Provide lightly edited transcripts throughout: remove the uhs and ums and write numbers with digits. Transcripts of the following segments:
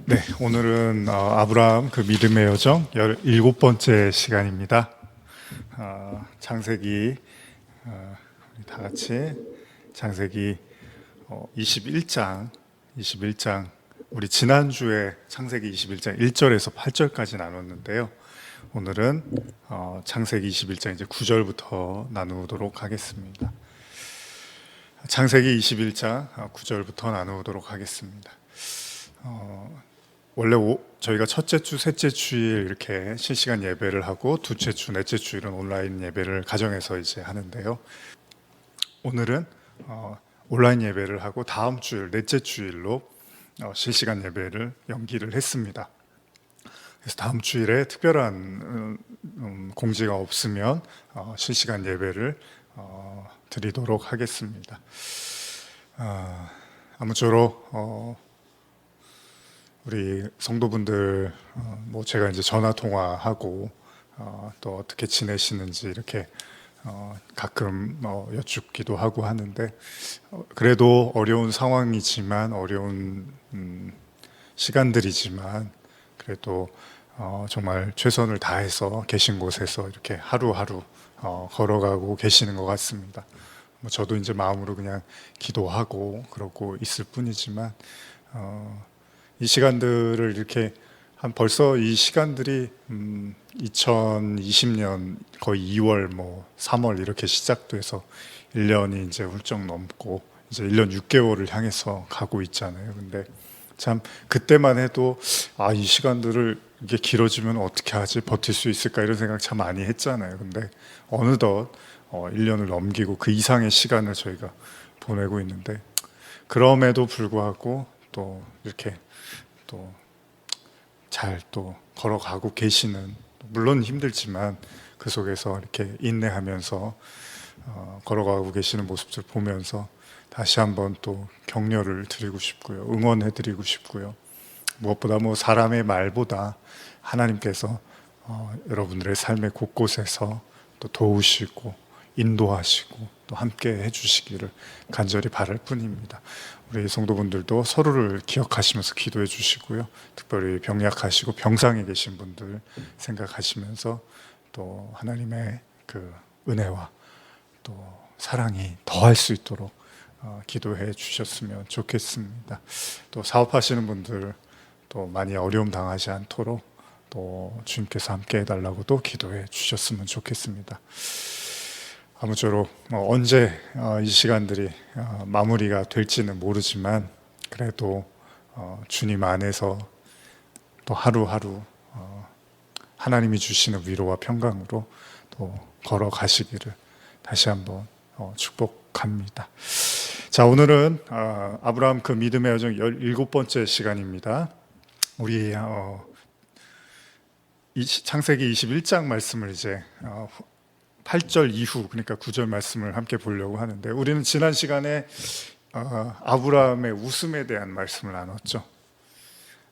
네, 오늘은 아브라함 그 믿음의 여정 17번째 시간입니다. 창세기 우리 다 같이 창세기 21장 우리 지난주에 창세기 21장 1절에서 8절까지 나눴는데요. 오늘은 창세기 21장 이제 9절부터 나누도록 하겠습니다. 창세기 21장 9절부터 나누도록 하겠습니다. 원래 저희가 첫째 주, 셋째 주일 이렇게 실시간 예배를 하고 둘째 주, 넷째 주일은 온라인 예배를 가정에서 이제 하는데요. 오늘은 온라인 예배를 하고 다음 주일, 넷째 주일로 실시간 예배를 연기를 했습니다. 그래서 다음 주일에 특별한 공지가 없으면 실시간 예배를 드리도록 하겠습니다. 아무쪼록 우리 성도분들 뭐 제가 이제 전화 통화하고 또 어떻게 지내시는지 이렇게 가끔 여쭙기도 하고 하는데 그래도 어려운 상황이지만 어려운 시간들이지만 그래도 정말 최선을 다해서 계신 곳에서 이렇게 하루하루 걸어가고 계시는 것 같습니다. 뭐 저도 이제 마음으로 그냥 기도하고 그러고 있을 뿐이지만 이 시간들을 이렇게 벌써 이 시간들이 2020년 거의 2월 뭐 3월 이렇게 시작돼서 1년이 이제 훌쩍 넘고 이제 1년 6개월을 향해서 가고 있잖아요. 근데 참 그때만 해도 이 시간들을 이게 길어지면 어떻게 하지? 버틸 수 있을까? 이런 생각 참 많이 했잖아요. 근데 어느덧 1년을 넘기고 그 이상의 시간을 저희가 보내고 있는데 그럼에도 불구하고 또 이렇게 또 잘 또 걸어가고 계시는, 물론 힘들지만 그 속에서 이렇게 인내하면서 걸어가고 계시는 모습들 보면서 다시 한번 또 격려를 드리고 싶고요, 응원해 드리고 싶고요. 무엇보다 뭐 사람의 말보다 하나님께서 여러분들의 삶의 곳곳에서 또 도우시고 인도하시고 또 함께 해주시기를 간절히 바랄 뿐입니다. 우리 성도분들도 서로를 기억하시면서 기도해 주시고요. 특별히 병약하시고 병상에 계신 분들 생각하시면서 또 하나님의 그 은혜와 또 사랑이 더할 수 있도록 기도해 주셨으면 좋겠습니다. 또 사업하시는 분들 또 많이 어려움 당하지 않도록 또 주님께서 함께 해달라고도 기도해 주셨으면 좋겠습니다. 아무쪼록 언제 이 시간들이 마무리가 될지는 모르지만 그래도 주님 안에서 또 하루하루 하나님이 주시는 위로와 평강으로 또 걸어가시기를 다시 한번 축복합니다. 자, 오늘은 아브라함 그 믿음의 여정 17번째 시간입니다. 우리 창세기 21장 말씀을 이제 8절 이후, 그러니까 9절 말씀을 함께 보려고 하는데, 우리는 지난 시간에 아브라함의 웃음에 대한 말씀을 나눴죠.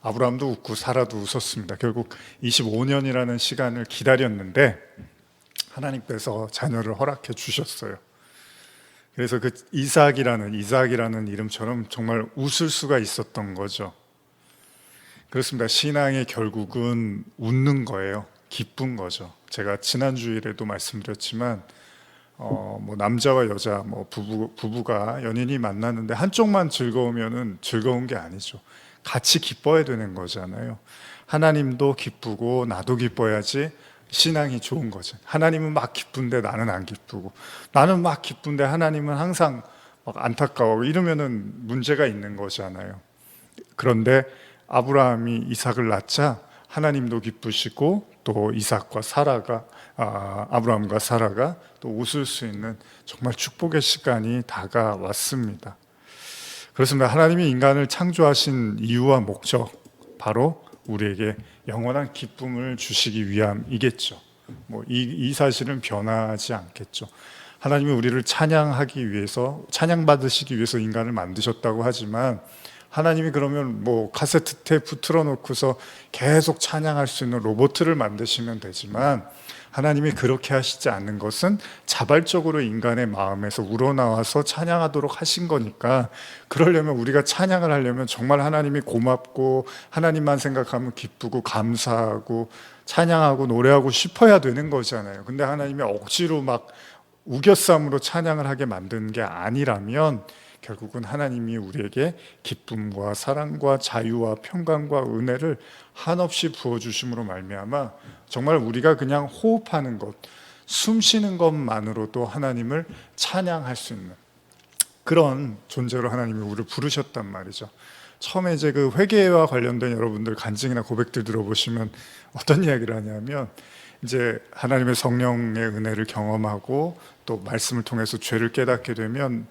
아브라함도 웃고 사라도 웃었습니다. 결국 25년이라는 시간을 기다렸는데 하나님께서 자녀를 허락해 주셨어요. 그래서 그 이삭이라는 이름처럼 정말 웃을 수가 있었던 거죠. 그렇습니다. 신앙의 결국은 웃는 거예요. 기쁜 거죠. 제가 지난 주일에도 말씀드렸지만 뭐 남자와 여자, 뭐 부부가 연인이 만났는데 한쪽만 즐거우면은 즐거운 게 아니죠. 같이 기뻐야 되는 거잖아요. 하나님도 기쁘고 나도 기뻐야지 신앙이 좋은 거죠. 하나님은 막 기쁜데 나는 안 기쁘고, 나는 막 기쁜데 하나님은 항상 막 안타까워, 이러면은 문제가 있는 거잖아요. 그런데 아브라함이 이삭을 낳자 하나님도 기쁘시고 또 이삭과 사라가 아브라함과 사라가 또 웃을 수 있는 정말 축복의 시간이 다가왔습니다. 그렇습니다. 하나님이 인간을 창조하신 이유와 목적, 바로 우리에게 영원한 기쁨을 주시기 위함이겠죠. 뭐 이 사실은 변하지 않겠죠. 하나님이 우리를 찬양하기 위해서, 찬양받으시기 위해서 인간을 만드셨다고 하지만, 하나님이 그러면 뭐 카세트 테이프 틀어놓고서 계속 찬양할 수 있는 로봇을 만드시면 되지만, 하나님이 그렇게 하시지 않는 것은 자발적으로 인간의 마음에서 우러나와서 찬양하도록 하신 거니까, 그러려면, 우리가 찬양을 하려면 정말 하나님이 고맙고 하나님만 생각하면 기쁘고 감사하고 찬양하고 노래하고 싶어야 되는 거잖아요. 근데 하나님이 억지로 막 우겨쌈으로 찬양을 하게 만드는 게 아니라면 결국은 하나님이 우리에게 기쁨과 사랑과 자유와 평강과 은혜를 한없이 부어주심으로 말미암아 정말 우리가 그냥 호흡하는 것, 숨 쉬는 것만으로도 하나님을 찬양할 수 있는 그런 존재로 하나님이 우리를 부르셨단 말이죠. 처음에 이제 그 회개와 관련된 여러분들 간증이나 고백들 들어보시면 어떤 이야기를 하냐면, 이제 하나님의 성령의 은혜를 경험하고 또 말씀을 통해서 죄를 깨닫게 되면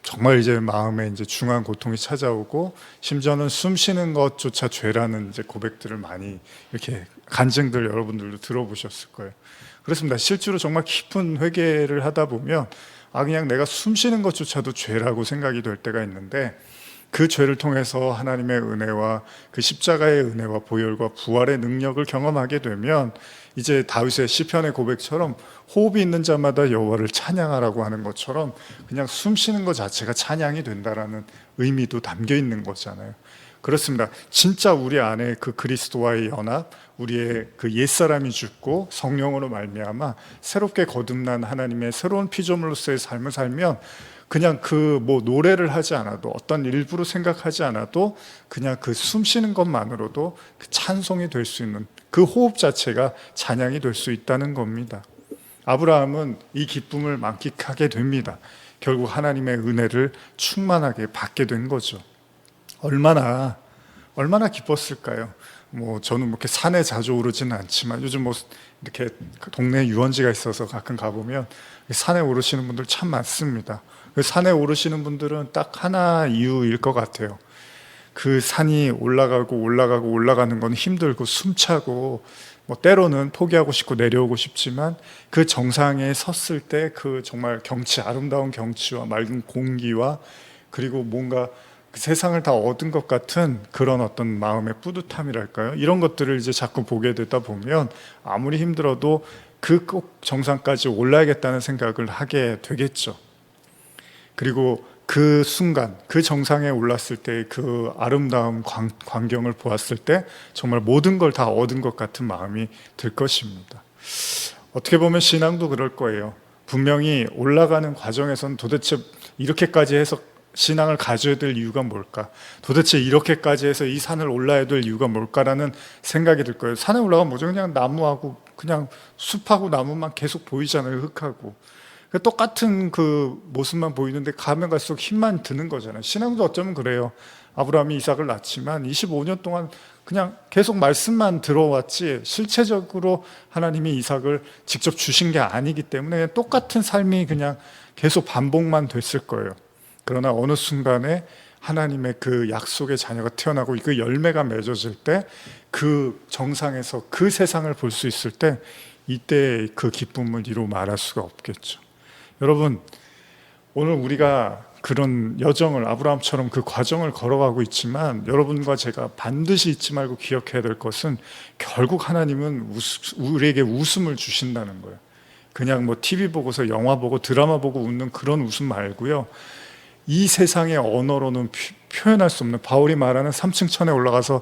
정말 이제 마음에 이제 중한 고통이 찾아오고, 심지어는 숨 쉬는 것조차 죄라는 이제 고백들을 많이 이렇게 간증들 여러분들도 들어보셨을 거예요. 그렇습니다. 실제로 정말 깊은 회개를 하다 보면 그냥 내가 숨 쉬는 것조차도 죄라고 생각이 될 때가 있는데, 그 죄를 통해서 하나님의 은혜와 그 십자가의 은혜와 보혈과 부활의 능력을 경험하게 되면 이제 다윗의 시편의 고백처럼 호흡이 있는 자마다 여호와를 찬양하라고 하는 것처럼 그냥 숨 쉬는 것 자체가 찬양이 된다라는 의미도 담겨 있는 거잖아요. 그렇습니다. 진짜 우리 안에 그 그리스도와의 연합, 우리의 그 옛사람이 죽고 성령으로 말미암아 새롭게 거듭난 하나님의 새로운 피조물로서의 삶을 살면 그냥 그 뭐 노래를 하지 않아도, 어떤 일부러 생각하지 않아도 그냥 그 숨 쉬는 것만으로도 그 찬송이 될 수 있는, 그 호흡 자체가 찬양이 될 수 있다는 겁니다. 아브라함은 이 기쁨을 만끽하게 됩니다. 결국 하나님의 은혜를 충만하게 받게 된 거죠. 얼마나 기뻤을까요? 뭐 저는 이렇게 산에 자주 오르지는 않지만 요즘 뭐 이렇게 동네 유원지가 있어서 가끔 가보면 산에 오르시는 분들 참 많습니다. 산에 오르시는 분들은 딱 하나 이유일 것 같아요. 그 산이 올라가는 건 힘들고 숨차고 뭐 때로는 포기하고 싶고 내려오고 싶지만, 그 정상에 섰을 때 그 정말 경치, 아름다운 경치와 맑은 공기와 그리고 뭔가 그 세상을 다 얻은 것 같은 그런 어떤 마음의 뿌듯함이랄까요? 이런 것들을 이제 자꾸 보게 되다 보면 아무리 힘들어도 그 꼭 정상까지 올라야겠다는 생각을 하게 되겠죠. 그리고 그 순간, 그 정상에 올랐을 때 그 아름다운 광경을 보았을 때 정말 모든 걸 다 얻은 것 같은 마음이 들 것입니다. 어떻게 보면 신앙도 그럴 거예요. 분명히 올라가는 과정에서는 도대체 이렇게까지 해서 신앙을 가져야 될 이유가 뭘까? 도대체 이렇게까지 해서 이 산을 올라야 될 이유가 뭘까라는 생각이 들 거예요. 산에 올라가면 뭐죠? 그냥 나무하고 그냥 숲하고 나무만 계속 보이잖아요. 흙하고. 똑같은 그 모습만 보이는데 가면 갈수록 힘만 드는 거잖아요. 신앙도 어쩌면 그래요. 아브라함이 이삭을 낳지만 25년 동안 그냥 계속 말씀만 들어왔지 실체적으로 하나님이 이삭을 직접 주신 게 아니기 때문에 똑같은 삶이 그냥 계속 반복만 됐을 거예요. 그러나 어느 순간에 하나님의 그 약속의 자녀가 태어나고 그 열매가 맺어질 때, 그 정상에서 그 세상을 볼 수 있을 때, 이때 그 기쁨을 이루 말할 수가 없겠죠. 여러분, 오늘 우리가 그런 여정을, 아브라함처럼 그 과정을 걸어가고 있지만, 여러분과 제가 반드시 잊지 말고 기억해야 될 것은 결국 하나님은 우리에게 웃음을 주신다는 거예요. 그냥 뭐 TV 보고서 영화 보고 드라마 보고 웃는 그런 웃음 말고요, 이 세상의 언어로는 표현할 수 없는, 바울이 말하는 3층 천에 올라가서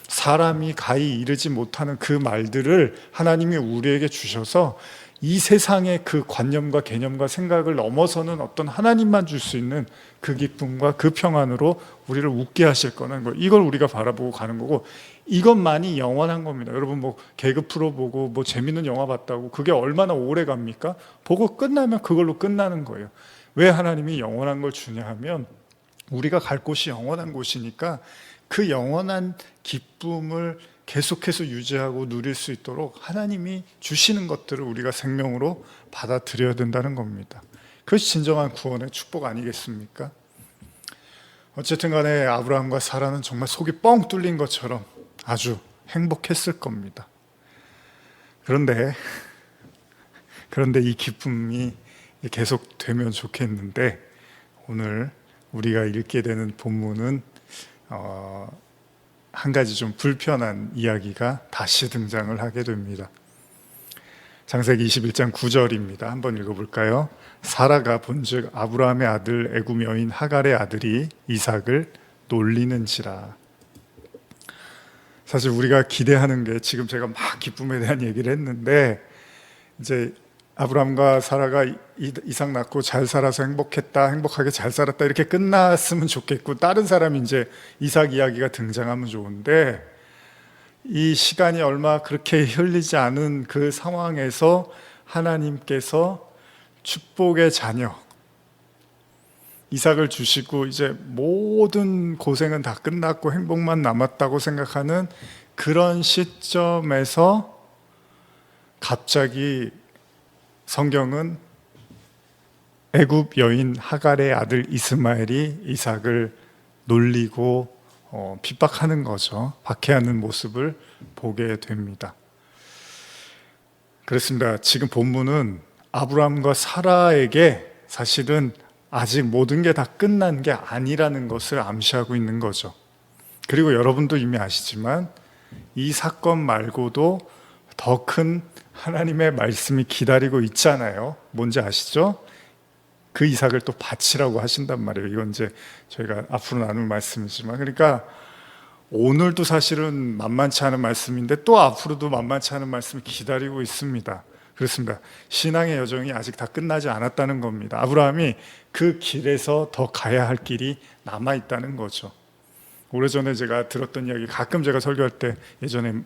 사람이 가히 이르지 못하는 그 말들을 하나님이 우리에게 주셔서 이 세상의 그 관념과 개념과 생각을 넘어서는 어떤 하나님만 줄 수 있는 그 기쁨과 그 평안으로 우리를 웃게 하실 거는 거, 이걸 우리가 바라보고 가는 거고, 이것만이 영원한 겁니다. 여러분 뭐 개그 프로 보고 뭐 재밌는 영화 봤다고 그게 얼마나 오래 갑니까? 보고 끝나면 그걸로 끝나는 거예요. 왜 하나님이 영원한 걸 주냐 하면, 우리가 갈 곳이 영원한 곳이니까 그 영원한 기쁨을 계속해서 유지하고 누릴 수 있도록 하나님이 주시는 것들을 우리가 생명으로 받아들여야 된다는 겁니다. 그것이 진정한 구원의 축복 아니겠습니까? 어쨌든 간에 아브라함과 사라는 정말 속이 뻥 뚫린 것처럼 아주 행복했을 겁니다. 그런데 이 기쁨이 계속 되면 좋겠는데, 오늘 우리가 읽게 되는 본문은 한 가지 좀 불편한 이야기가 다시 등장을 하게 됩니다. 창세기 21장 9절입니다. 한번 읽어볼까요? 사라가 본즉 아브라함의 아들 애굽 여인 하갈의 아들이 이삭을 놀리는지라. 사실 우리가 기대하는 게, 지금 제가 막 기쁨에 대한 얘기를 했는데, 이제 아브라함과 사라가 이삭 낳고 잘 살아서 행복했다, 행복하게 잘 살았다, 이렇게 끝났으면 좋겠고, 다른 사람이 이제 이삭 이야기가 등장하면 좋은데, 이 시간이 얼마 그렇게 흘리지 않은 그 상황에서 하나님께서 축복의 자녀 이삭을 주시고, 이제 모든 고생은 다 끝났고 행복만 남았다고 생각하는 그런 시점에서 갑자기 성경은 애굽 여인 하갈의 아들 이스마엘이 이삭을 놀리고 핍박하는 거죠. 박해하는 모습을 보게 됩니다. 그렇습니다. 지금 본문은 아브라함과 사라에게 사실은 아직 모든 게 다 끝난 게 아니라는 것을 암시하고 있는 거죠. 그리고 여러분도 이미 아시지만 이 사건 말고도 더 큰 하나님의 말씀이 기다리고 있잖아요. 뭔지 아시죠? 그 이삭을 또 바치라고 하신단 말이에요. 이건 이제 저희가 앞으로 나눌 말씀이지만, 그러니까 오늘도 사실은 만만치 않은 말씀인데 또 앞으로도 만만치 않은 말씀이 기다리고 있습니다. 그렇습니다. 신앙의 여정이 아직 다 끝나지 않았다는 겁니다. 아브라함이 그 길에서 더 가야 할 길이 남아 있다는 거죠. 오래전에 제가 들었던 이야기, 가끔 제가 설교할 때 예전에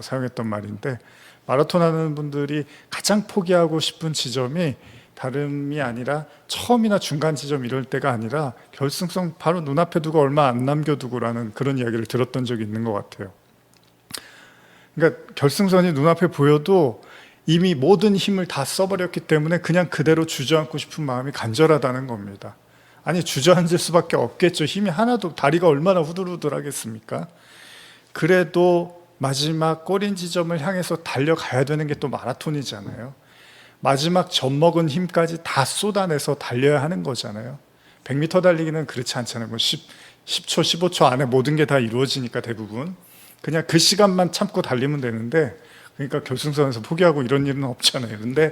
사용했던 말인데, 마라톤 하는 분들이 가장 포기하고 싶은 지점이 다름이 아니라 처음이나 중간 지점 이럴 때가 아니라 결승선 바로 눈앞에 두고 얼마 안 남겨두고라는 그런 이야기를 들었던 적이 있는 것 같아요. 그러니까 결승선이 눈앞에 보여도 이미 모든 힘을 다 써버렸기 때문에 그냥 그대로 주저앉고 싶은 마음이 간절하다는 겁니다. 아니, 주저앉을 수밖에 없겠죠. 힘이 하나도, 다리가 얼마나 후들후들하겠습니까? 그래도 마지막 꼬린 지점을 향해서 달려가야 되는 게 또 마라톤이잖아요. 마지막 젖먹은 힘까지 다 쏟아내서 달려야 하는 거잖아요. 100m 달리기는 그렇지 않잖아요. 뭐 10초, 15초 안에 모든 게 다 이루어지니까 대부분. 그냥 그 시간만 참고 달리면 되는데, 그러니까 결승선에서 포기하고 이런 일은 없잖아요. 근데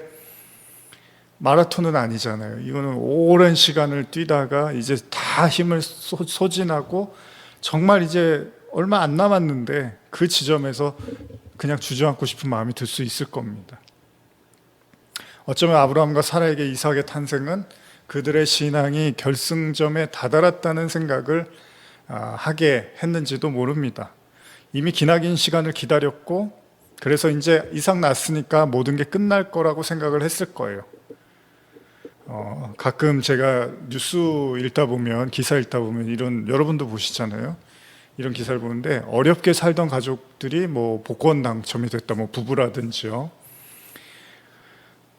마라톤은 아니잖아요. 이거는 오랜 시간을 뛰다가 이제 다 힘을 소진하고 정말 이제 얼마 안 남았는데 그 지점에서 그냥 주저앉고 싶은 마음이 들 수 있을 겁니다. 어쩌면 아브라함과 사라에게 이삭의 탄생은 그들의 신앙이 결승점에 다다랐다는 생각을 하게 했는지도 모릅니다. 이미 기나긴 시간을 기다렸고, 그래서 이제 이삭 낳았으니까 모든 게 끝날 거라고 생각을 했을 거예요. 가끔 제가 뉴스 읽다 보면, 기사 읽다 보면 이런, 여러분도 보시잖아요. 이런 기사를 보는데 어렵게 살던 가족들이 뭐 복권 당첨이 됐다, 뭐 부부라든지요.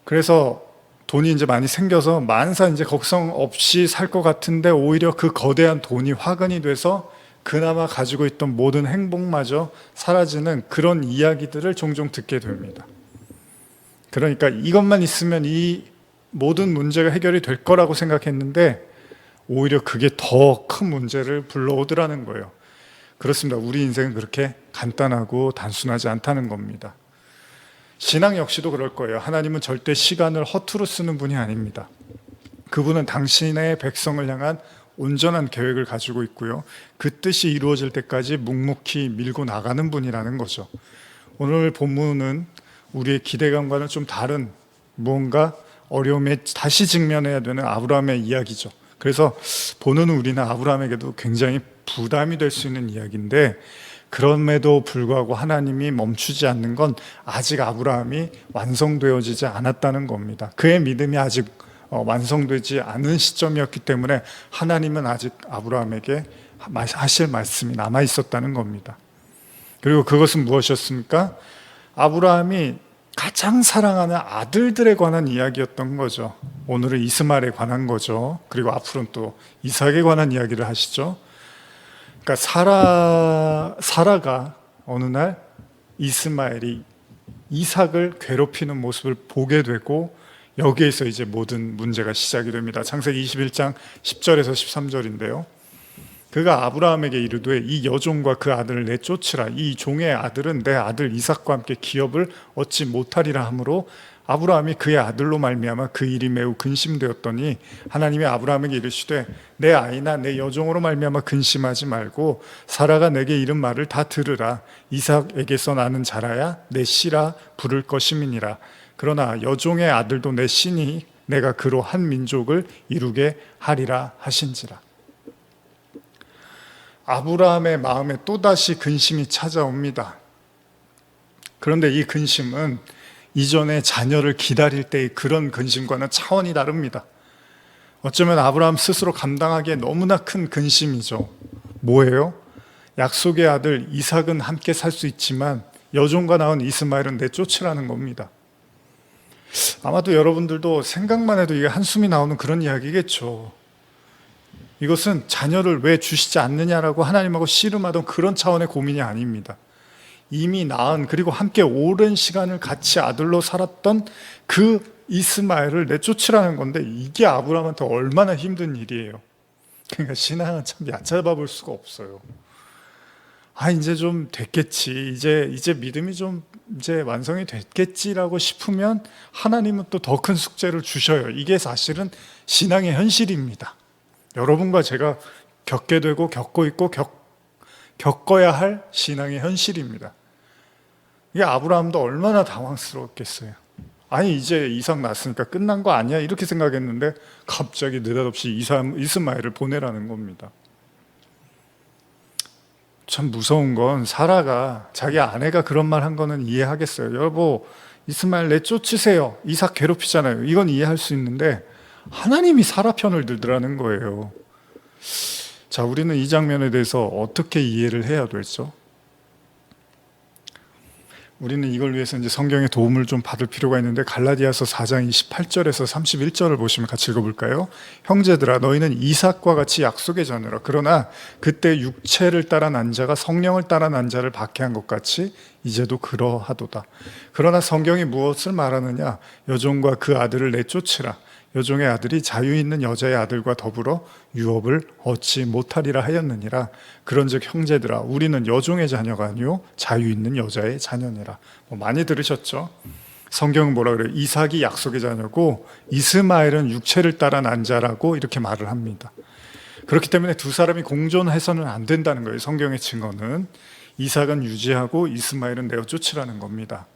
그래서 돈이 이제 많이 생겨서 만사 이제 걱정 없이 살 것 같은데 오히려 그 거대한 돈이 화근이 돼서 그나마 가지고 있던 모든 행복마저 사라지는 그런 이야기들을 종종 듣게 됩니다. 그러니까 이것만 있으면 이 모든 문제가 해결이 될 거라고 생각했는데 오히려 그게 더 큰 문제를 불러오더라는 거예요. 그렇습니다. 우리 인생은 그렇게 간단하고 단순하지 않다는 겁니다. 신앙 역시도 그럴 거예요. 하나님은 절대 시간을 허투루 쓰는 분이 아닙니다. 그분은 당신의 백성을 향한 온전한 계획을 가지고 있고요. 그 뜻이 이루어질 때까지 묵묵히 밀고 나가는 분이라는 거죠. 오늘 본문은 우리의 기대감과는 좀 다른, 무언가 어려움에 다시 직면해야 되는 아브라함의 이야기죠. 그래서 보는 우리는 아브라함에게도 굉장히 부담이 될 수 있는 이야기인데, 그럼에도 불구하고 하나님이 멈추지 않는 건 아직 아브라함이 완성되어지지 않았다는 겁니다. 그의 믿음이 아직 완성되지 않은 시점이었기 때문에 하나님은 아직 아브라함에게 하실 말씀이 남아 있었다는 겁니다. 그리고 그것은 무엇이었습니까? 아브라함이 가장 사랑하는 아들들에 관한 이야기였던 거죠. 오늘은 이스마엘에 관한 거죠. 그리고 앞으로는 또 이삭에 관한 이야기를 하시죠. 그러니까 사라가 어느 날 이스마엘이 이삭을 괴롭히는 모습을 보게 되고, 여기에서 이제 모든 문제가 시작이 됩니다. 창세기 21장 10절에서 13절인데요. 그가 아브라함에게 이르되 이 여종과 그 아들을 내쫓으라. 이 종의 아들은 내 아들 이삭과 함께 기업을 얻지 못하리라 하므로 아브라함이 그의 아들로 말미암아 그 일이 매우 근심되었더니 하나님이 아브라함에게 이르시되 내 아이나 내 여종으로 말미암아 근심하지 말고 사라가 내게 이른 말을 다 들으라. 이삭에게서 나는 자라야 내 씨라 부를 것임이니라. 그러나 여종의 아들도 내 씨니 내가 그로 한 민족을 이루게 하리라 하신지라. 아브라함의 마음에 또다시 근심이 찾아옵니다. 그런데 이 근심은 이전에 자녀를 기다릴 때의 그런 근심과는 차원이 다릅니다. 어쩌면 아브라함 스스로 감당하기에 너무나 큰 근심이죠. 뭐예요? 약속의 아들 이삭은 함께 살 수 있지만 여종과 낳은 이스마엘은 내쫓으라는 겁니다. 아마도 여러분들도 생각만 해도 이게 한숨이 나오는 그런 이야기겠죠. 이것은 자녀를 왜 주시지 않느냐라고 하나님하고 씨름하던 그런 차원의 고민이 아닙니다. 이미 낳은, 그리고 함께 오랜 시간을 같이 아들로 살았던 그 이스마엘을 내쫓으라는 건데, 이게 아브라함한테 얼마나 힘든 일이에요. 그러니까 신앙은 참 얕잡아 볼 수가 없어요. 이제 좀 됐겠지, 이제 믿음이 좀 이제 완성이 됐겠지라고 싶으면 하나님은 또 더 큰 숙제를 주셔요. 이게 사실은 신앙의 현실입니다. 여러분과 제가 겪게 되고 겪고 있고 겪어야 할 신앙의 현실입니다. 이게 아브라함도 얼마나 당황스러웠겠어요. 이제 이삭 낳았으니까 끝난 거 아니야? 이렇게 생각했는데 갑자기 느닷없이 이스마엘을 보내라는 겁니다. 참 무서운 건 사라가 자기 아내가 그런 말 한 거는 이해하겠어요. 여보, 이스마엘 내쫓으세요. 이삭 괴롭히잖아요. 이건 이해할 수 있는데 하나님이 사라 편을 들더라는 거예요. 자, 우리는 이 장면에 대해서 어떻게 이해를 해야 될죠? 우리는 이걸 위해서 이제 성경의 도움을 좀 받을 필요가 있는데, 갈라디아서 4장 28절에서 31절을 보시면 같이 읽어볼까요? 형제들아, 너희는 이삭과 같이 약속의 자녀라. 그러나 그때 육체를 따라 난 자가 성령을 따라 난 자를 박해한 것 같이 이제도 그러하도다. 그러나 성경이 무엇을 말하느냐? 여종과 그 아들을 내쫓으라. 여종의 아들이 자유 있는 여자의 아들과 더불어 유업을 얻지 못하리라 하였느니라. 그런즉 형제들아, 우리는 여종의 자녀가 아니요 자유 있는 여자의 자녀니라. 많이 들으셨죠? 성경은 뭐라 그래요? 이삭이 약속의 자녀고 이스마엘은 육체를 따라 난 자라고 이렇게 말을 합니다. 그렇기 때문에 두 사람이 공존해서는 안 된다는 거예요. 성경의 증언은 이삭은 유지하고 이스마엘은 내어쫓으라는 겁니다.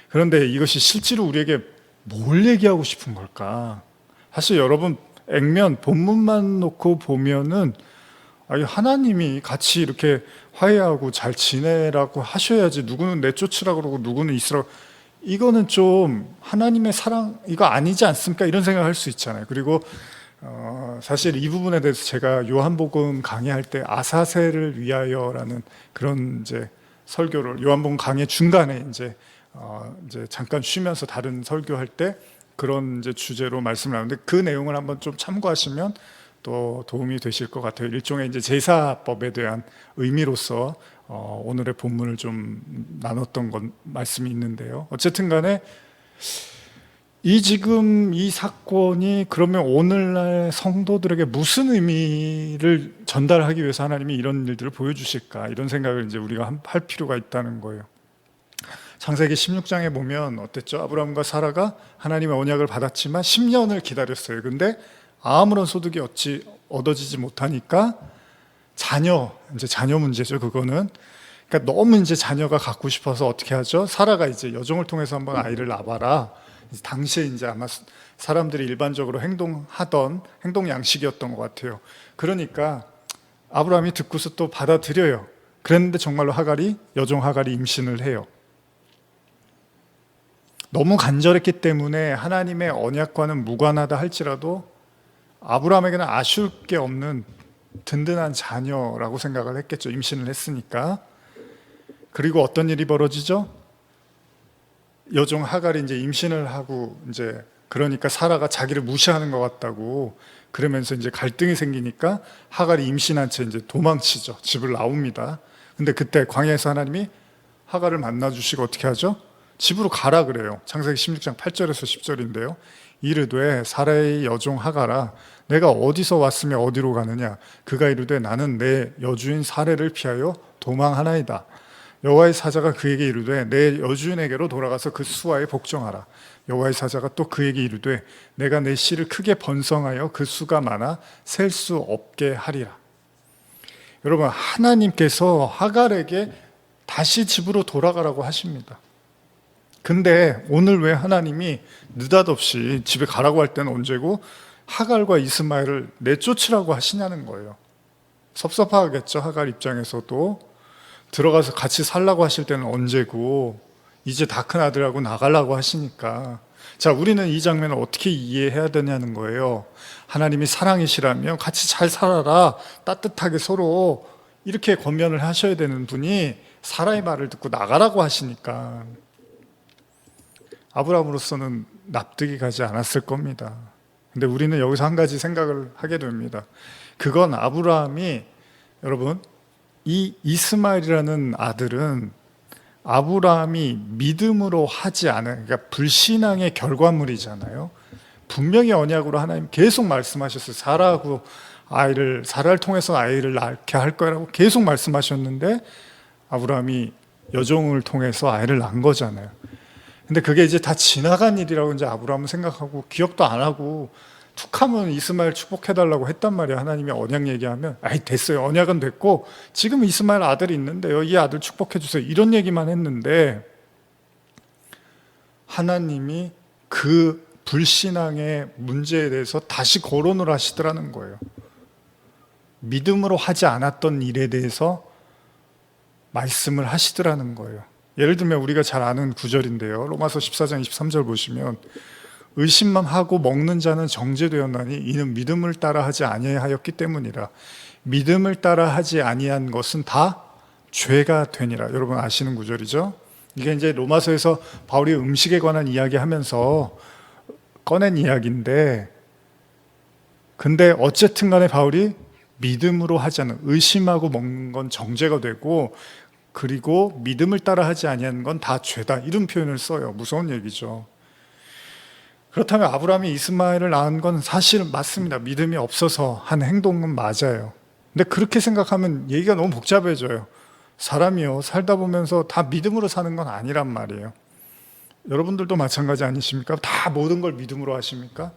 그런데 이것이 실제로 우리에게 뭘 얘기하고 싶은 걸까? 사실 여러분, 액면 본문만 놓고 보면은 하나님이 같이 이렇게 화해하고 잘 지내라고 하셔야지, 누구는 내쫓으라고 그러고 누구는 있으라고, 이거는 좀 하나님의 사랑 이거 아니지 않습니까? 이런 생각을 할 수 있잖아요. 그리고 사실 이 부분에 대해서 제가 요한복음 강의할 때 아사세를 위하여라는 그런 이제 설교를 요한복음 강의 중간에 이제 잠깐 쉬면서 다른 설교할 때 그런 이제 주제로 말씀을 하는데, 그 내용을 한번 좀 참고하시면 또 도움이 되실 것 같아요. 일종의 이제 제사법에 대한 의미로서 오늘의 본문을 좀 나눴던 말씀이 있는데요. 어쨌든 간에 지금 이 사건이 그러면 오늘날 성도들에게 무슨 의미를 전달하기 위해서 하나님이 이런 일들을 보여주실까, 이런 생각을 이제 우리가 할 필요가 있다는 거예요. 창세기 16장에 보면 어땠죠? 아브라함과 사라가 하나님의 언약을 받았지만 10년을 기다렸어요. 근데 아무런 소득이 얻어지지 못하니까 자녀 문제죠. 그거는. 그러니까 너무 이제 자녀가 갖고 싶어서 어떻게 하죠? 사라가 이제 여종을 통해서 한번 아이를 낳아봐라. 당시에 이제 아마 사람들이 일반적으로 행동하던 행동 양식이었던 것 같아요. 그러니까 아브라함이 듣고서 또 받아들여요. 그랬는데 정말로 여종 하갈이 임신을 해요. 너무 간절했기 때문에 하나님의 언약과는 무관하다 할지라도 아브라함에게는 아쉬울 게 없는 든든한 자녀라고 생각을 했겠죠. 임신을 했으니까. 그리고 어떤 일이 벌어지죠? 여종 하갈이 이제 임신을 하고 이제 그러니까 사라가 자기를 무시하는 것 같다고 그러면서 이제 갈등이 생기니까 하갈이 임신한 채 이제 도망치죠. 집을 나옵니다. 근데 그때 광야에서 하나님이 하갈을 만나 주시고 어떻게 하죠? 집으로 가라 그래요. 창세기 16장 8절에서 10절인데요. 이르되 사라의 여종 하갈아, 내가 어디서 왔으며 어디로 가느냐? 그가 이르되 나는 내 여주인 사레를 피하여 도망하나이다. 여호와의 사자가 그에게 이르되 내 여주인에게로 돌아가서 그 수하에 복종하라. 여호와의 사자가 또 그에게 이르되 내가 내 씨를 크게 번성하여 그 수가 많아 셀 수 없게 하리라. 여러분, 하나님께서 하갈에게 다시 집으로 돌아가라고 하십니다. 근데 오늘 왜 하나님이 느닷없이 집에 가라고 할 때는 언제고 하갈과 이스마엘을 내쫓으라고 하시냐는 거예요. 섭섭하겠죠. 하갈 입장에서도. 들어가서 같이 살라고 하실 때는 언제고 이제 다 큰 아들하고 나가려고 하시니까. 자, 우리는 이 장면을 어떻게 이해해야 되냐는 거예요. 하나님이 사랑이시라면 같이 잘 살아라, 따뜻하게 서로, 이렇게 권면을 하셔야 되는 분이 사라의 말을 듣고 나가라고 하시니까 아브라함으로서는 납득이 가지 않았을 겁니다. 근데 우리는 여기서 한 가지 생각을 하게 됩니다. 그건 아브라함이, 여러분, 이 이스마엘이라는 아들은 아브라함이 믿음으로 하지 않은, 그러니까 불신앙의 결과물이잖아요. 분명히 언약으로 하나님 계속 말씀하셨어요. 사라를 통해서 아이를 낳게 할 거라고 계속 말씀하셨는데 아브라함이 여종을 통해서 아이를 낳은 거잖아요. 근데 그게 이제 다 지나간 일이라고 이제 아브라함은 생각하고 기억도 안 하고 툭하면 이스마엘 축복해달라고 했단 말이에요. 하나님이 언약 얘기하면 아이 됐어요. 언약은 됐고 지금 이스마엘 아들이 있는데요. 이 아들 축복해주세요. 이런 얘기만 했는데 하나님이 그 불신앙의 문제에 대해서 다시 거론을 하시더라는 거예요. 믿음으로 하지 않았던 일에 대해서 말씀을 하시더라는 거예요. 예를 들면 우리가 잘 아는 구절인데요. 로마서 14장 23절 보시면 의심만 하고 먹는 자는 정죄되었나니 이는 믿음을 따라 하지 아니하였기 때문이라. 믿음을 따라 하지 아니한 것은 다 죄가 되니라. 여러분 아시는 구절이죠? 이게 이제 로마서에서 바울이 음식에 관한 이야기하면서 꺼낸 이야기인데, 근데 어쨌든 간에 바울이 믿음으로 하지 않은, 의심하고 먹는 건 정죄가 되고 그리고 믿음을 따라 하지 아니한 건 다 죄다, 이런 표현을 써요. 무서운 얘기죠. 그렇다면 아브라함이 이스마엘을 낳은 건 사실 맞습니다. 믿음이 없어서 한 행동은 맞아요. 근데 그렇게 생각하면 얘기가 너무 복잡해져요. 사람이요, 살다 보면서 다 믿음으로 사는 건 아니란 말이에요. 여러분들도 마찬가지 아니십니까? 다 모든 걸 믿음으로 하십니까?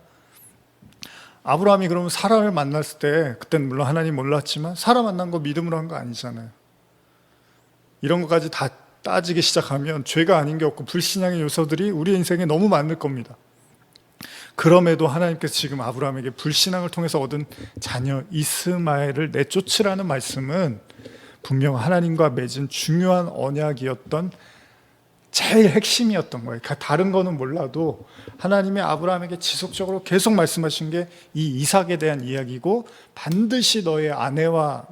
아브라함이 그러면 사라를 만났을 때, 그때는 물론 하나님 몰랐지만 사라 만난 거 믿음으로 한 거 아니잖아요. 이런 것까지 다 따지기 시작하면 죄가 아닌 게 없고 불신앙의 요소들이 우리 인생에 너무 많을 겁니다. 그럼에도 하나님께서 지금 아브라함에게 불신앙을 통해서 얻은 자녀 이스마엘을 내쫓으라는 말씀은 분명 하나님과 맺은 중요한 언약이었던 제일 핵심이었던 거예요. 다른 거는 몰라도 하나님이 아브라함에게 지속적으로 계속 말씀하신 게 이 이삭에 대한 이야기고 반드시 너의 아내와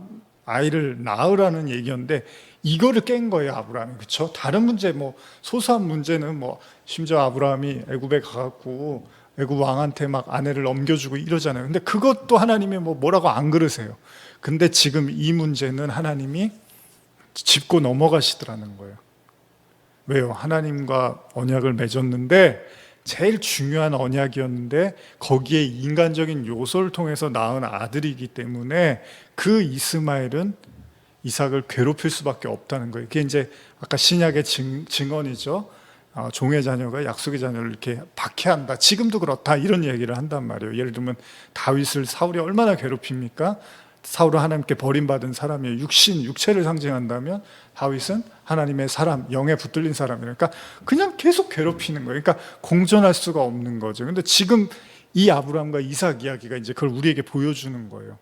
아이를 낳으라는 얘기였는데 이거를 깬 거예요, 아브라함이. 그렇죠? 다른 문제, 소소한 문제는 심지어 아브라함이 애굽에 가갖고 애굽 왕한테 막 아내를 넘겨주고 이러잖아요. 근데 그것도 하나님이 뭐라고 안 그러세요. 근데 지금 이 문제는 하나님이 짚고 넘어가시더라는 거예요. 왜요? 하나님과 언약을 맺었는데 제일 중요한 언약이었는데 거기에 인간적인 요소를 통해서 낳은 아들이기 때문에 그 이스마엘은 이삭을 괴롭힐 수밖에 없다는 거예요. 그게 이제 아까 신약의 증언이죠. 종의 자녀가 약속의 자녀를 이렇게 박해한다. 지금도 그렇다. 이런 얘기를 한단 말이에요. 예를 들면 다윗을 사울이 얼마나 괴롭힙니까? 사울은 하나님께 버림받은 사람이에요. 육체를 상징한다면 다윗은 하나님의 사람, 영에 붙들린 사람이에요. 그러니까 그냥 계속 괴롭히는 거예요. 그러니까 공존할 수가 없는 거죠. 근데 지금 이 아브라함과 이삭 이야기가 이제 그걸 우리에게 보여주는 거예요.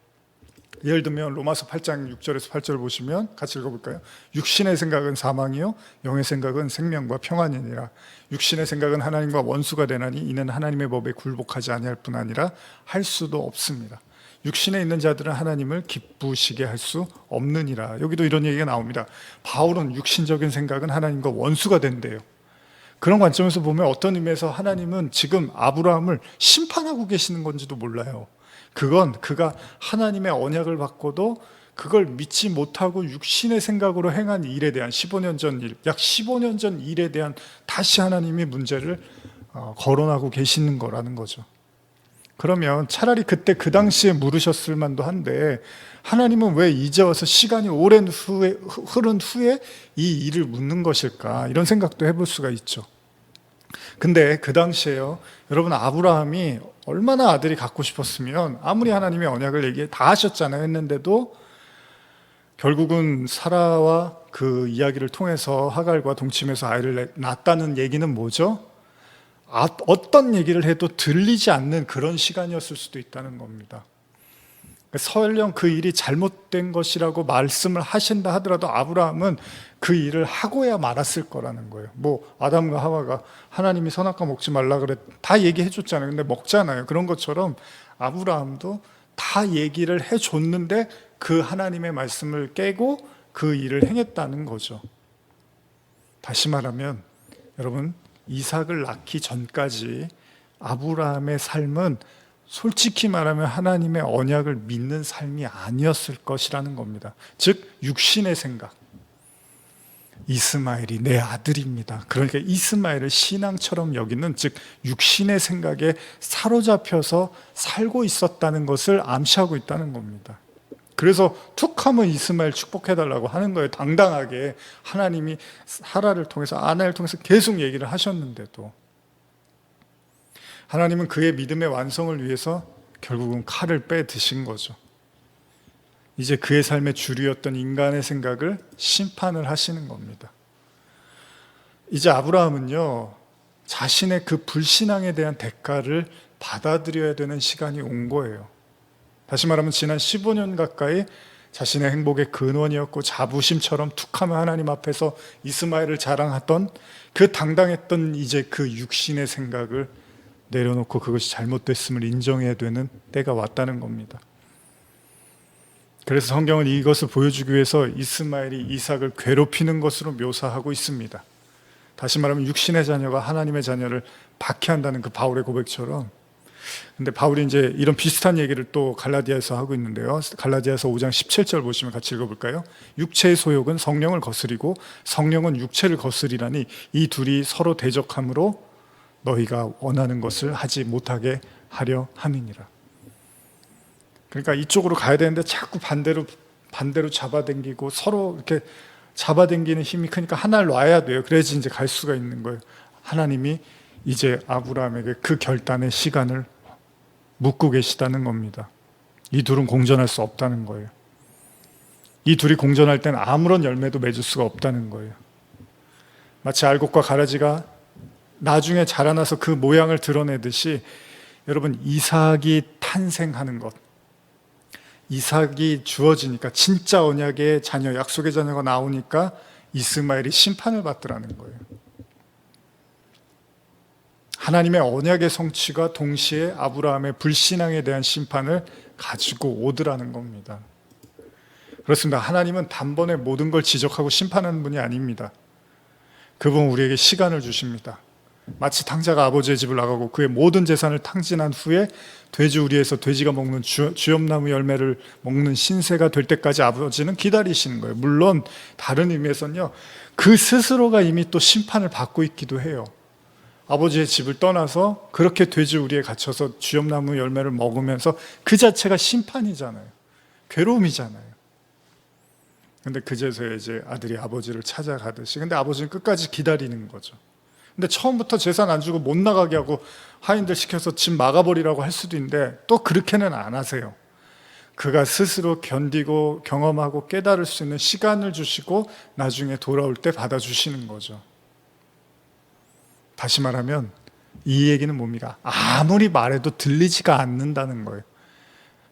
예를 들면 로마서 8장 6절에서 8절 보시면 같이 읽어볼까요? 육신의 생각은 사망이요 영의 생각은 생명과 평안이니라. 육신의 생각은 하나님과 원수가 되나니 이는 하나님의 법에 굴복하지 아니할 뿐 아니라 할 수도 없습니다. 육신에 있는 자들은 하나님을 기쁘시게 할 수 없느니라. 여기도 이런 얘기가 나옵니다. 바울은 육신적인 생각은 하나님과 원수가 된대요. 그런 관점에서 보면 어떤 의미에서 하나님은 지금 아브라함을 심판하고 계시는 건지도 몰라요. 그건 그가 하나님의 언약을 받고도 그걸 믿지 못하고 육신의 생각으로 행한 일에 대한 15년 전 일, 약 15년 전 일에 대한 다시 하나님이 문제를 거론하고 계시는 거라는 거죠. 그러면 차라리 그때 그 당시에 물으셨을 만도 한데 하나님은 왜 이제 와서 시간이 오랜 후에 흐른 후에 이 일을 묻는 것일까? 이런 생각도 해볼 수가 있죠. 근데 그 당시에요, 여러분, 아브라함이 얼마나 아들이 갖고 싶었으면 아무리 하나님의 언약을 얘기 다 하셨잖아요. 했는데도 결국은 사라와 그 이야기를 통해서 하갈과 동침해서 아이를 낳았다는 얘기는 뭐죠? 어떤 얘기를 해도 들리지 않는 그런 시간이었을 수도 있다는 겁니다. 설령 그 일이 잘못된 것이라고 말씀을 하신다 하더라도 아브라함은 그 일을 하고야 말았을 거라는 거예요. 뭐 아담과 하와가 하나님이 선악과 먹지 말라 그래 다 얘기해 줬잖아요. 근데 먹잖아요. 그런 것처럼 아브라함도 다 얘기를 해 줬는데 그 하나님의 말씀을 깨고 그 일을 행했다는 거죠. 다시 말하면 여러분, 이삭을 낳기 전까지 아브라함의 삶은 솔직히 말하면 하나님의 언약을 믿는 삶이 아니었을 것이라는 겁니다. 즉 육신의 생각, 이스마엘이 내 아들입니다. 그러니까 이스마엘을 신앙처럼 여기는, 즉 육신의 생각에 사로잡혀서 살고 있었다는 것을 암시하고 있다는 겁니다. 그래서 툭 하면 이스마엘 축복해달라고 하는 거예요. 당당하게 하나님이 사라를 통해서, 아나를 통해서 계속 얘기를 하셨는데도 하나님은 그의 믿음의 완성을 위해서 결국은 칼을 빼 드신 거죠. 이제 그의 삶의 주류였던 인간의 생각을 심판을 하시는 겁니다. 이제 아브라함은요, 자신의 그 불신앙에 대한 대가를 받아들여야 되는 시간이 온 거예요. 다시 말하면 지난 15년 가까이 자신의 행복의 근원이었고 자부심처럼 툭하면 하나님 앞에서 이스마엘을 자랑하던 그 당당했던 이제 그 육신의 생각을 내려놓고 그것이 잘못됐음을 인정해야 되는 때가 왔다는 겁니다. 그래서 성경은 이것을 보여주기 위해서 이스마엘이 이삭을 괴롭히는 것으로 묘사하고 있습니다. 다시 말하면 육신의 자녀가 하나님의 자녀를 박해한다는 그 바울의 고백처럼. 근데 바울이 이제 이런 비슷한 얘기를 또 갈라디아에서 하고 있는데요. 갈라디아서 5장 17절 보시면 같이 읽어볼까요? 육체의 소욕은 성령을 거스리고 성령은 육체를 거스리라니 이 둘이 서로 대적함으로 너희가 원하는 것을 하지 못하게 하려 함이니라. 그러니까 이쪽으로 가야 되는데 자꾸 반대로 잡아당기고 서로 이렇게 잡아당기는 힘이 크니까 하나를 놔야 돼요. 그래야지 이제 갈 수가 있는 거예요. 하나님이 이제 아브라함에게 그 결단의 시간을 묻고 계시다는 겁니다. 이 둘은 공존할 수 없다는 거예요. 이 둘이 공존할 때는 아무런 열매도 맺을 수가 없다는 거예요. 마치 알곡과 가라지가 나중에 자라나서 그 모양을 드러내듯이 여러분, 이삭이 탄생하는 것, 이삭이 주어지니까, 진짜 언약의 자녀, 약속의 자녀가 나오니까 이스마엘이 심판을 받더라는 거예요. 하나님의 언약의 성취가 동시에 아브라함의 불신앙에 대한 심판을 가지고 오더라는 겁니다. 그렇습니다. 하나님은 단번에 모든 걸 지적하고 심판하는 분이 아닙니다. 그분 우리에게 시간을 주십니다. 마치 탕자가 아버지의 집을 나가고 그의 모든 재산을 탕진한 후에 돼지우리에서 돼지가 먹는 주엽나무 열매를 먹는 신세가 될 때까지 아버지는 기다리시는 거예요. 물론 다른 의미에서는요, 그 스스로가 이미 또 심판을 받고 있기도 해요. 아버지의 집을 떠나서 그렇게 돼지우리에 갇혀서 주엽나무 열매를 먹으면서 그 자체가 심판이잖아요. 괴로움이잖아요. 근데 그제서야 이제 아들이 아버지를 찾아가듯이, 근데 아버지는 끝까지 기다리는 거죠. 근데 처음부터 재산 안 주고 못 나가게 하고 하인들 시켜서 집 막아버리라고 할 수도 있는데 또 그렇게는 안 하세요. 그가 스스로 견디고 경험하고 깨달을 수 있는 시간을 주시고 나중에 돌아올 때 받아주시는 거죠. 다시 말하면 이 얘기는 뭡니까? 아무리 말해도 들리지가 않는다는 거예요.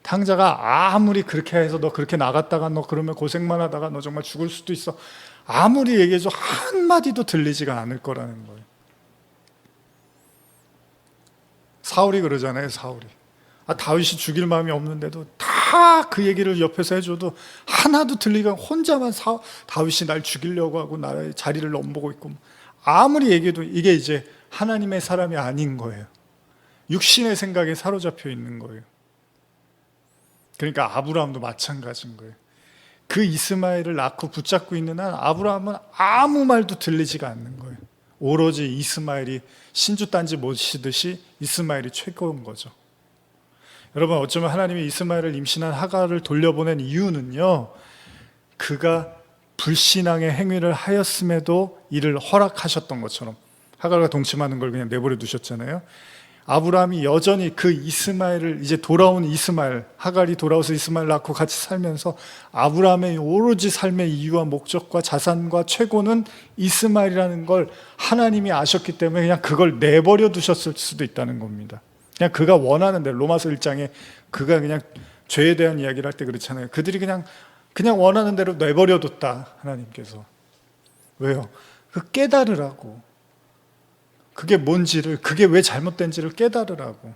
탕자가 아무리 그렇게 해서 너 그렇게 나갔다가 너 그러면 고생만 하다가 너 정말 죽을 수도 있어, 아무리 얘기해도 한마디도 들리지가 않을 거라는 거예요. 사울이 그러잖아요. 사울이 다윗이 죽일 마음이 없는데도 다 그 얘기를 옆에서 해줘도 하나도 들리가, 혼자만 다윗이 날 죽이려고 하고 나의 자리를 넘보고 있고, 아무리 얘기해도 이게 이제 하나님의 사람이 아닌 거예요. 육신의 생각에 사로잡혀 있는 거예요. 그러니까 아브라함도 마찬가지인 거예요. 그 이스마엘을 낳고 붙잡고 있는 한 아브라함은 아무 말도 들리지가 않는 거예요. 오로지 이스마엘이 신주단지 모시듯이 이스마엘이 최고인 거죠. 여러분, 어쩌면 하나님이 이스마엘을 임신한 하갈을 돌려보낸 이유는요, 그가 불신앙의 행위를 하였음에도 이를 허락하셨던 것처럼, 하갈과 동침하는 걸 그냥 내버려 두셨잖아요. 아브라함이 여전히 그 이스마엘을, 이제 돌아온 이스마엘, 하갈이 돌아와서 이스마엘 낳고 같이 살면서 아브라함의 오로지 삶의 이유와 목적과 자산과 최고는 이스마엘이라는 걸 하나님이 아셨기 때문에 그냥 그걸 내버려 두셨을 수도 있다는 겁니다. 그냥 그가 원하는 대로, 로마서 1장에 그가 그냥 죄에 대한 이야기를 할 때 그렇잖아요. 그들이 그냥 원하는 대로 내버려 뒀다, 하나님께서. 왜요? 그 깨달으라고. 그게 뭔지를, 그게 왜 잘못된지를 깨달으라고.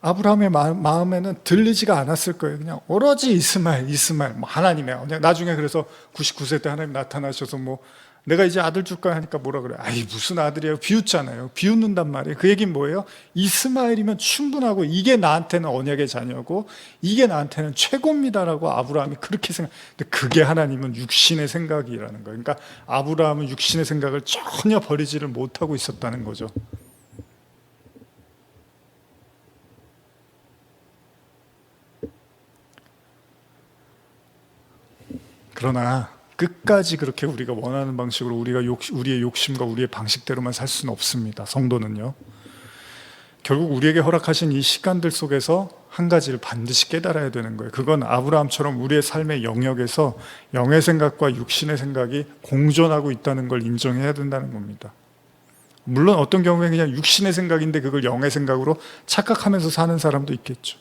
아브라함의 마음에는 들리지가 않았을 거예요. 그냥 오로지 이스마엘, 뭐 하나님이야. 그냥 나중에 그래서 99세 때 하나님 나타나셔서 뭐 내가 이제 아들 줄 거야 하니까 뭐라 그래? 아이, 무슨 아들이에요? 비웃잖아요. 비웃는단 말이에요. 그 얘기는 뭐예요? 이스마엘이면 충분하고 이게 나한테는 언약의 자녀고 이게 나한테는 최고입니다라고 아브라함이 그렇게 생각. 근데 그게 하나님은 육신의 생각이라는 거예요. 그러니까 아브라함은 육신의 생각을 전혀 버리지를 못하고 있었다는 거죠. 그러나 끝까지 그렇게 우리가 원하는 방식으로 우리의 욕심과 우리의 방식대로만 살 수는 없습니다. 성도는요. 결국 우리에게 허락하신 이 시간들 속에서 한 가지를 반드시 깨달아야 되는 거예요. 그건 아브라함처럼 우리의 삶의 영역에서 영의 생각과 육신의 생각이 공존하고 있다는 걸 인정해야 된다는 겁니다. 물론 어떤 경우에 그냥 육신의 생각인데 그걸 영의 생각으로 착각하면서 사는 사람도 있겠죠.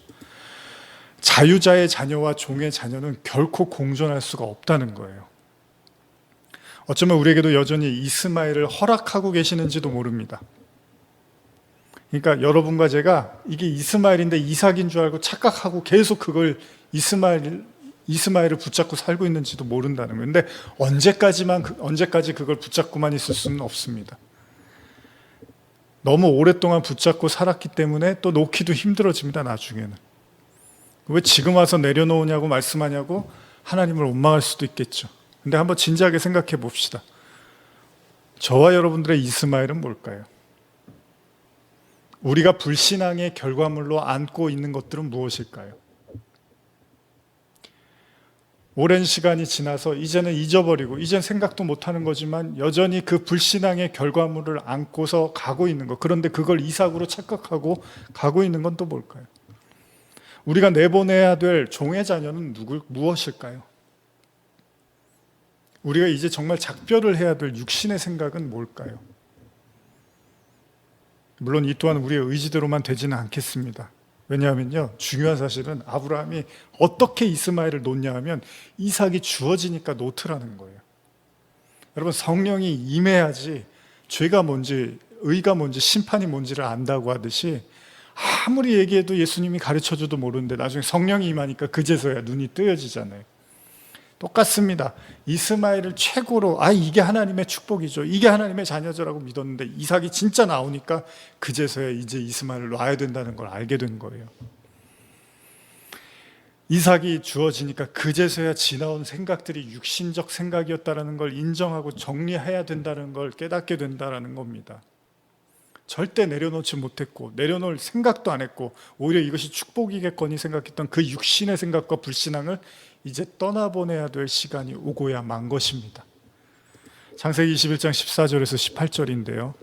자유자의 자녀와 종의 자녀는 결코 공존할 수가 없다는 거예요. 어쩌면 우리에게도 여전히 이스마엘을 허락하고 계시는지도 모릅니다. 그러니까 여러분과 제가 이게 이스마엘인데 이삭인 줄 알고 착각하고 계속 그걸 이스마엘을 붙잡고 살고 있는지도 모른다는 거예요. 근데 언제까지 그걸 붙잡고만 있을 수는 없습니다. 너무 오랫동안 붙잡고 살았기 때문에 또 놓기도 힘들어집니다, 나중에는. 왜 지금 와서 내려놓으냐고 말씀하냐고 하나님을 원망할 수도 있겠죠. 근데 한번 진지하게 생각해 봅시다. 저와 여러분들의 이스마엘은 뭘까요? 우리가 불신앙의 결과물로 안고 있는 것들은 무엇일까요? 오랜 시간이 지나서 이제는 잊어버리고 이젠 생각도 못하는 거지만 여전히 그 불신앙의 결과물을 안고서 가고 있는 것, 그런데 그걸 이삭으로 착각하고 가고 있는 건 또 뭘까요? 우리가 내보내야 될 종의 자녀는 무엇일까요? 우리가 이제 정말 작별을 해야 될 육신의 생각은 뭘까요? 물론 이 또한 우리의 의지대로만 되지는 않겠습니다. 왜냐하면요, 중요한 사실은 아브라함이 어떻게 이스마엘을 놓냐 하면 이삭이 주어지니까 놓더라는 거예요. 여러분, 성령이 임해야지 죄가 뭔지, 의가 뭔지, 심판이 뭔지를 안다고 하듯이 아무리 얘기해도 예수님이 가르쳐줘도 모르는데 나중에 성령이 임하니까 그제서야 눈이 뜨여지잖아요. 똑같습니다. 이스마엘을 최고로 이게 하나님의 축복이죠, 이게 하나님의 자녀죠라고 믿었는데 이삭이 진짜 나오니까 그제서야 이제 이스마엘을 놔야 된다는 걸 알게 된 거예요. 이삭이 주어지니까 그제서야 지나온 생각들이 육신적 생각이었다는 걸 인정하고 정리해야 된다는 걸 깨닫게 된다는 겁니다. 절대 내려놓지 못했고 내려놓을 생각도 안 했고 오히려 이것이 축복이겠거니 생각했던 그 육신의 생각과 불신앙을 이제 떠나보내야 될 시간이 오고야 만 것입니다. 창세기 21장 14절에서 18절인데요.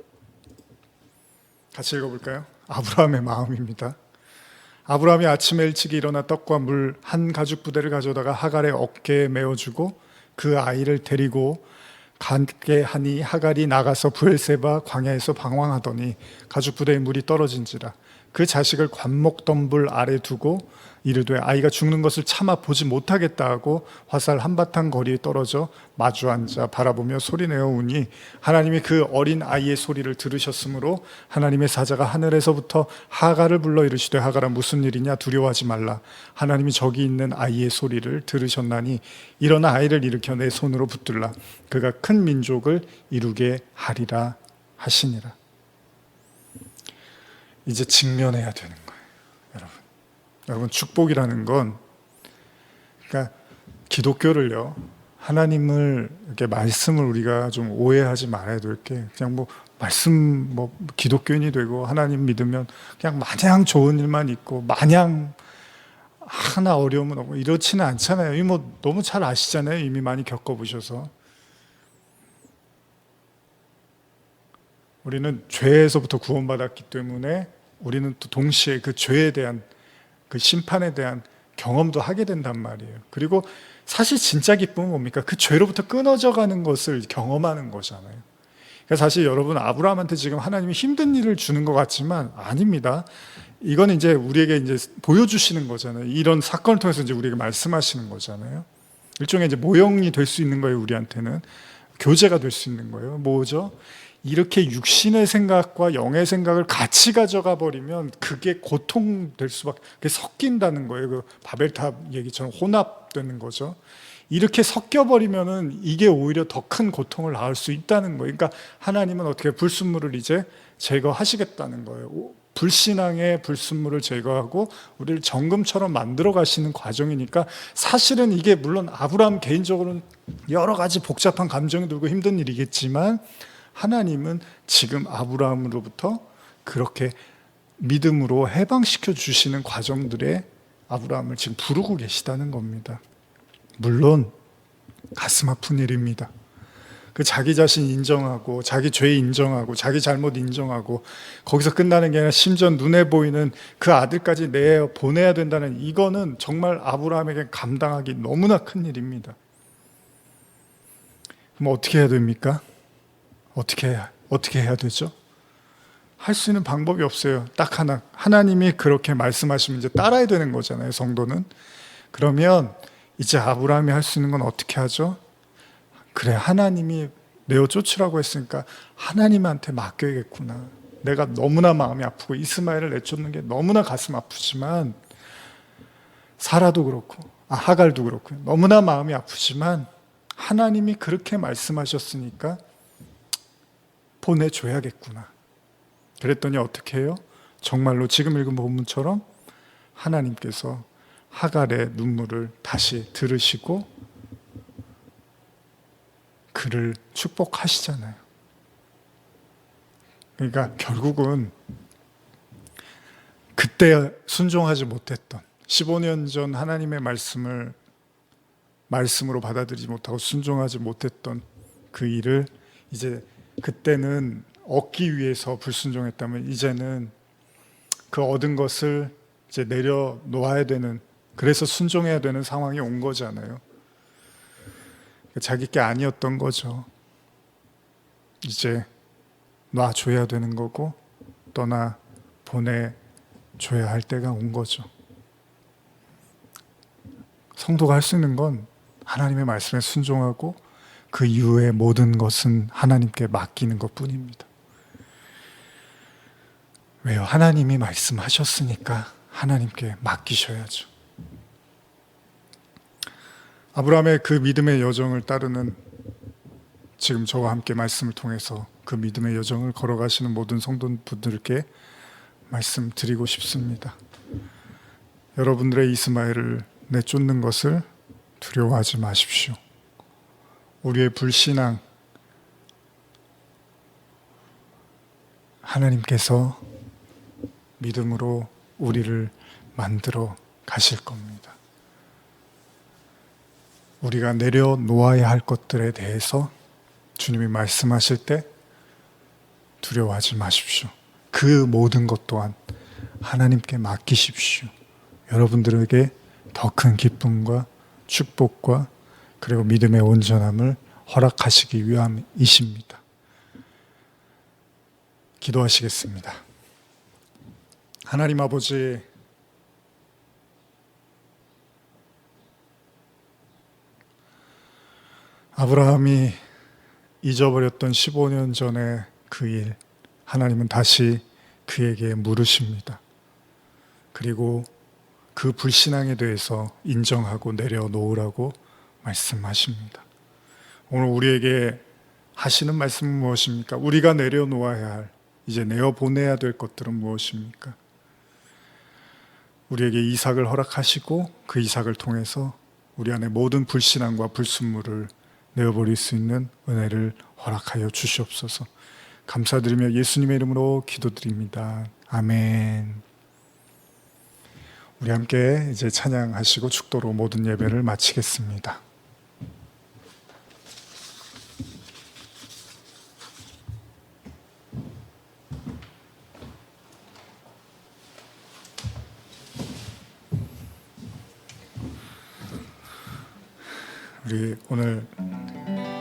같이 읽어볼까요? 아브라함의 마음입니다. 아브라함이 아침에 일찍 일어나 떡과 물 한 가죽 부대를 가져다가 하갈의 어깨에 메어주고 그 아이를 데리고 가게 하니 하갈이 나가서 브엘세바 광야에서 방황하더니 가죽 부대에 물이 떨어진지라 그 자식을 관목덤불 아래 두고 이르되 아이가 죽는 것을 참아 보지 못하겠다 하고 화살 한바탕 거리에 떨어져 마주 앉아 바라보며 소리내어 우니 하나님이 그 어린 아이의 소리를 들으셨으므로 하나님의 사자가 하늘에서부터 하갈을 불러 이르시되 하갈아 무슨 일이냐 두려워하지 말라 하나님이 저기 있는 아이의 소리를 들으셨나니 일어나 아이를 일으켜 내 손으로 붙들라 그가 큰 민족을 이루게 하리라 하시니라. 이제 직면해야 되는 거예요, 여러분. 여러분, 축복이라는 건, 그러니까 기독교를요, 하나님을 이렇게 말씀을 우리가 좀 오해하지 말아야 될 게 그냥 뭐 말씀 뭐 기독교인이 되고 하나님 믿으면 그냥 마냥 좋은 일만 있고 마냥 하나 어려움은 없고 이렇지는 않잖아요. 이미 뭐 너무 잘 아시잖아요. 이미 많이 겪어보셔서. 우리는 죄에서부터 구원받았기 때문에 우리는 또 동시에 그 죄에 대한 그 심판에 대한 경험도 하게 된단 말이에요. 그리고 사실 진짜 기쁨은 뭡니까? 그 죄로부터 끊어져 가는 것을 경험하는 거잖아요. 그러니까 사실 여러분 아브라함한테 지금 하나님이 힘든 일을 주는 것 같지만 아닙니다. 이거는 이제 우리에게 이제 보여주시는 거잖아요. 이런 사건을 통해서 이제 우리에게 말씀하시는 거잖아요. 일종의 이제 모형이 될 수 있는 거예요. 우리한테는 교재가 될 수 있는 거예요. 뭐죠? 이렇게 육신의 생각과 영의 생각을 같이 가져가 버리면 그게 고통될 수밖에, 그게 섞인다는 거예요. 그 바벨탑 얘기처럼 혼합되는 거죠. 이렇게 섞여버리면은 이게 오히려 더 큰 고통을 낳을 수 있다는 거예요. 그러니까 하나님은 어떻게 불순물을 이제 제거하시겠다는 거예요. 불신앙의 불순물을 제거하고 우리를 정금처럼 만들어 가시는 과정이니까 사실은 이게 물론 아브라함 개인적으로는 여러 가지 복잡한 감정이 들고 힘든 일이겠지만 하나님은 지금 아브라함으로부터 그렇게 믿음으로 해방시켜 주시는 과정들에 아브라함을 지금 부르고 계시다는 겁니다. 물론 가슴 아픈 일입니다. 그 자기 자신 인정하고 자기 죄 인정하고 자기 잘못 인정하고 거기서 끝나는 게 아니라 심지어 눈에 보이는 그 아들까지 내 보내야 된다는 이거는 정말 아브라함에게 감당하기 너무나 큰 일입니다. 그럼 어떻게 해야 됩니까? 어떻게 해야 되죠? 할 수 있는 방법이 없어요. 딱 하나. 하나님이 그렇게 말씀하시면 이제 따라야 되는 거잖아요, 성도는. 그러면 이제 아브라함이 할 수 있는 건 어떻게 하죠? 그래, 하나님이 내어 쫓으라고 했으니까 하나님한테 맡겨야겠구나. 내가 너무나 마음이 아프고 이스마엘을 내쫓는 게 너무나 가슴 아프지만 사라도 그렇고 하갈도 그렇고 너무나 마음이 아프지만 하나님이 그렇게 말씀하셨으니까 보내줘야겠구나. 그랬더니 어떻게 해요? 정말로 지금 읽은 본문처럼 하나님께서 하갈의 눈물을 다시 들으시고 그를 축복하시잖아요. 그러니까 결국은 그때 순종하지 못했던 15년 전 하나님의 말씀으로 받아들이지 못하고 순종하지 못했던 그 일을 이제 그때는 얻기 위해서 불순종했다면 이제는 그 얻은 것을 이제 내려놓아야 되는, 그래서 순종해야 되는 상황이 온 거잖아요. 자기 게 아니었던 거죠. 이제 놔줘야 되는 거고 떠나 보내줘야 할 때가 온 거죠. 성도가 할 수 있는 건 하나님의 말씀에 순종하고 그 이후의 모든 것은 하나님께 맡기는 것뿐입니다. 왜요? 하나님이 말씀하셨으니까 하나님께 맡기셔야죠. 아브라함의 그 믿음의 여정을 따르는 지금 저와 함께 말씀을 통해서 그 믿음의 여정을 걸어가시는 모든 성도분들께 말씀드리고 싶습니다. 여러분들의 이스마엘을 내쫓는 것을 두려워하지 마십시오. 우리의 불신앙, 하나님께서 믿음으로 우리를 만들어 가실 겁니다. 우리가 내려놓아야 할 것들에 대해서 주님이 말씀하실 때 두려워하지 마십시오. 그 모든 것 또한 하나님께 맡기십시오. 여러분들에게 더 큰 기쁨과 축복과 그리고 믿음의 온전함을 허락하시기 위함이십니다. 기도하시겠습니다. 하나님 아버지, 아브라함이 잊어버렸던 15년 전의 그 일, 하나님은 다시 그에게 물으십니다. 그리고 그 불신앙에 대해서 인정하고 내려놓으라고 말씀하십니다. 오늘 우리에게 하시는 말씀은 무엇입니까? 우리가 내려놓아야 할, 이제 내어보내야 될 것들은 무엇입니까? 우리에게 이삭을 허락하시고 그 이삭을 통해서 우리 안에 모든 불신앙과 불순물을 내어버릴 수 있는 은혜를 허락하여 주시옵소서. 감사드리며 예수님의 이름으로 기도드립니다. 아멘. 우리 함께 이제 찬양하시고 축도로 모든 예배를 마치겠습니다. 우리 오늘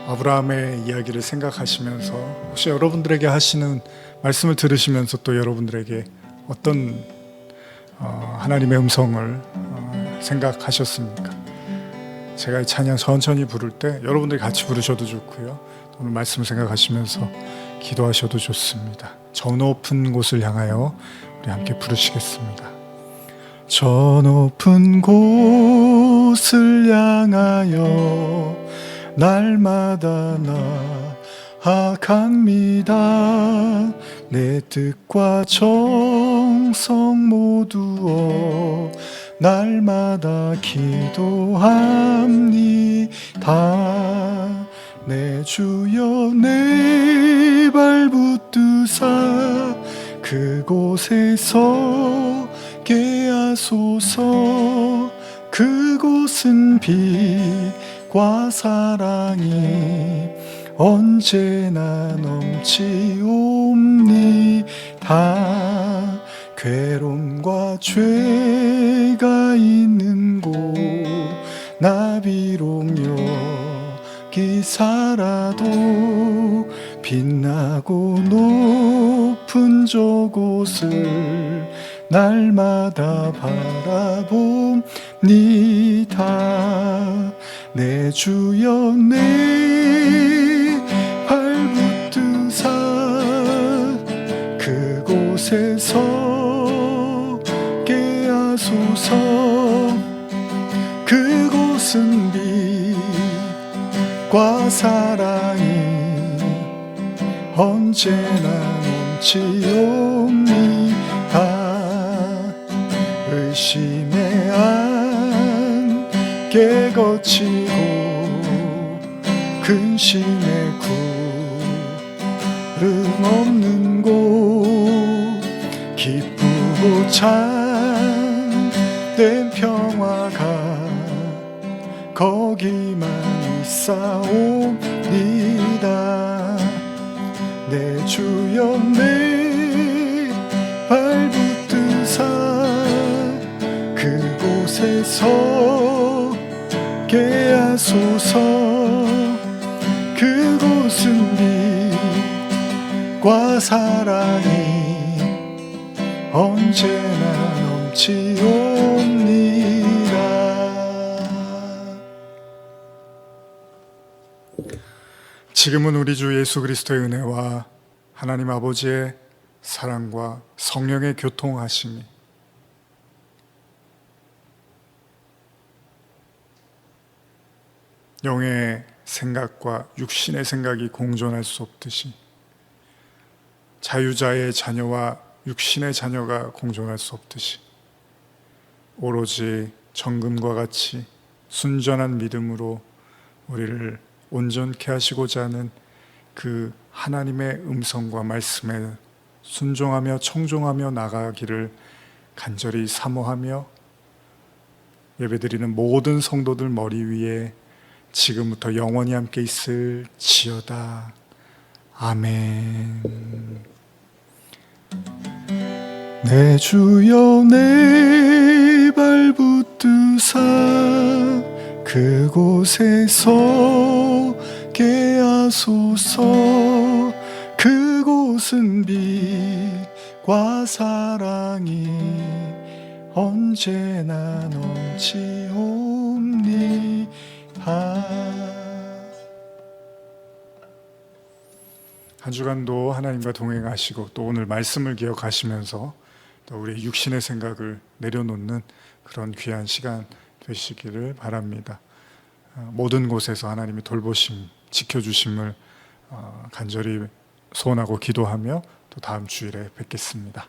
아브라함의 이야기를 생각하시면서 혹시 여러분들에게 하시는 말씀을 들으시면서 또 여러분들에게 어떤 하나님의 음성을 생각하셨습니까? 제가 이 찬양 천천히 부를 때 여러분들이 같이 부르셔도 좋고요. 오늘 말씀 생각하시면서 기도하셔도 좋습니다. 저 높은 곳을 향하여 우리 함께 부르시겠습니다. 저 높은 곳을 향하여 날마다 나아갑니다. 내 뜻과 정성 모두어 날마다 기도합니다. 내 주여 내 발 붙드사 그곳에서 하소서. 그곳은 빛과 사랑이 언제나 넘치옵니다. 괴로움과 죄가 있는 곳 나 비록 여기 살아도 빛나고 높은 저곳을 날마다 바라봅니다. 내 주여 내 발붙드사 그곳에서 깨하소서. 그곳은 빛과 사랑이 언제나 넘치옵니다. 의심의 안개 거치고 근심의 구름 없는 곳 기쁘고 참된 평화가 거기만 있사옵니다. 내 주여 내 발붙드사 그곳에서 깨하소서. 그곳은 빛과 사랑이 언제나 넘치옵니다. 지금은 우리 주 예수 그리스도의 은혜와 하나님 아버지의 사랑과 성령의 교통하심이 영의 생각과 육신의 생각이 공존할 수 없듯이 자유자의 자녀와 육신의 자녀가 공존할 수 없듯이 오로지 정금과 같이 순전한 믿음으로 우리를 온전케 하시고자 하는 그 하나님의 음성과 말씀에 순종하며 청종하며 나가기를 간절히 사모하며 예배드리는 모든 성도들 머리 위에 지금부터 영원히 함께 있을지어다. 아멘. 내 주여 내 발 붙드사 그곳에서 깨하소서. 그곳은 빛과 사랑이 언제나 넘치옵니다. 한 주간도 하나님과 동행하시고 또 오늘 말씀을 기억하시면서 또 우리의 육신의 생각을 내려놓는 그런 귀한 시간 되시기를 바랍니다. 모든 곳에서 하나님의 돌보심, 지켜주심을 간절히 소원하고 기도하며 또 다음 주일에 뵙겠습니다.